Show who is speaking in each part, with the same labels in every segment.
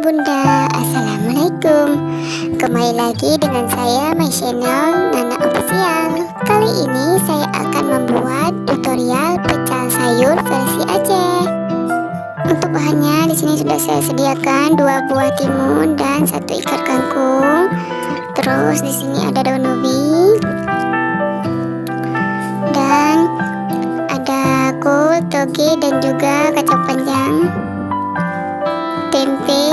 Speaker 1: Bunda, Assalamualaikum. Kembali lagi dengan saya, my channel Nana Official. Kali ini saya akan membuat tutorial pecel sayur versi Aceh. Untuk bahannya di sini sudah saya sediakan 2 buah timun dan 1 ikat kangkung. Terus di sini ada daun ubi dan ada kol, toge dan juga kacang panjang, tempe,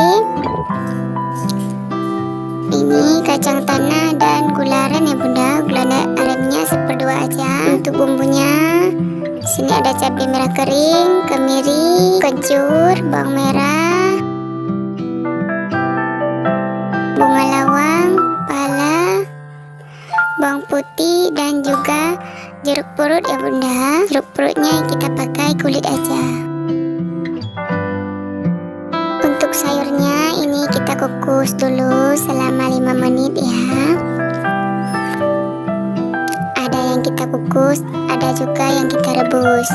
Speaker 1: ini kacang tanah dan gula aren ya Bunda. Gula arennya seperdua aja. Untuk bumbunya di sini ada cabai merah kering, kemiri, kencur, bawang merah, bunga lawang, pala, bawang putih dan juga jeruk purut ya Bunda. Jeruk purutnya kita pakai kulit aja. Untuk sayurnya ini kita kukus dulu selama 5 menit ya. Ada yang kita kukus, ada juga yang kita rebus.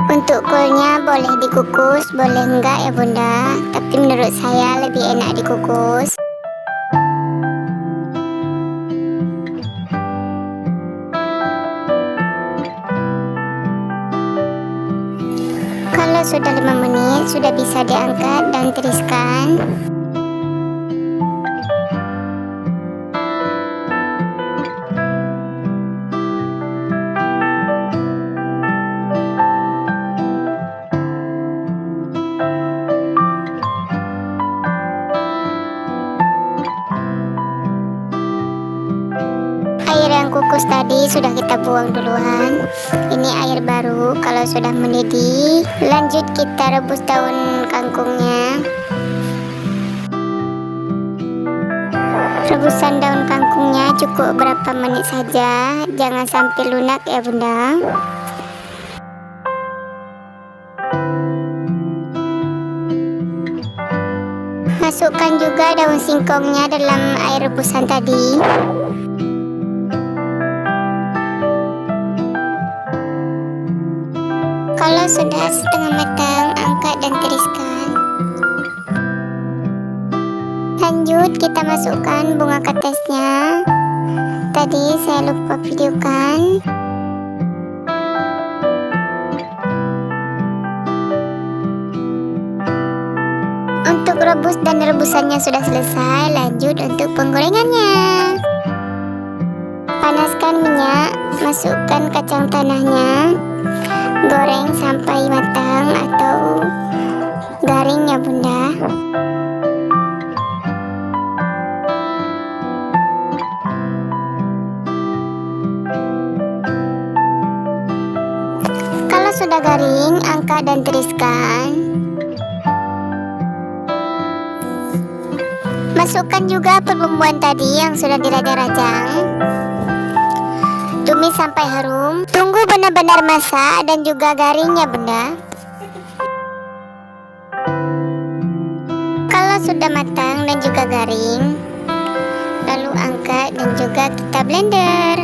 Speaker 1: Untuk kolnya boleh dikukus, boleh enggak ya Bunda, tapi menurut saya lebih enak dikukus. Kalau sudah 5 menit sudah bisa diangkat dan tiriskan. Air yang kukus tadi sudah kita buang duluan. Ini air baru. Kalau sudah mendidih, lanjut kita rebus daun kangkungnya. Rebusan daun kangkungnya cukup berapa menit saja, jangan sampai lunak ya Bunda. Masukkan juga daun singkongnya dalam air rebusan tadi. Kalau sudah setengah matang, angkat dan tiriskan. Lanjut kita masukkan bunga katesnya. Tadi saya lupa videokan. Untuk rebus dan rebusannya sudah selesai, lanjut untuk penggorengannya. Panaskan minyak, masukkan kacang tanahnya. Goreng sampai matang atau garing ya Bunda. Kalau sudah garing, angkat dan tiriskan. Masukkan juga perbumbuan tadi yang sudah dirajang-rajang. Tumis sampai harum. Tunggu benar-benar masak dan juga garing ya Bunda. Kalau sudah matang dan juga garing, lalu angkat dan juga kita blender.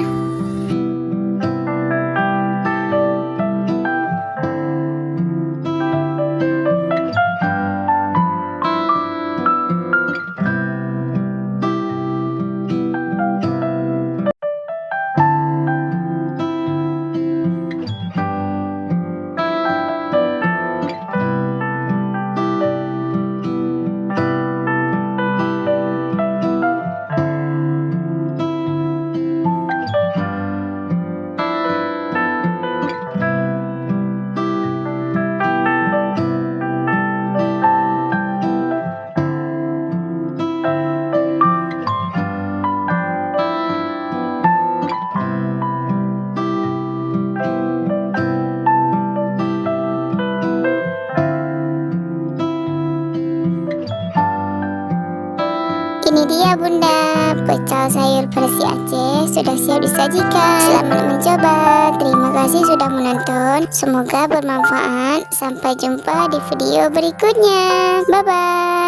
Speaker 1: Ini dia Bunda, pecel sayur versi Aceh sudah siap disajikan. Selamat mencoba. Terima kasih sudah menonton. Semoga bermanfaat. Sampai jumpa di video berikutnya. Bye bye.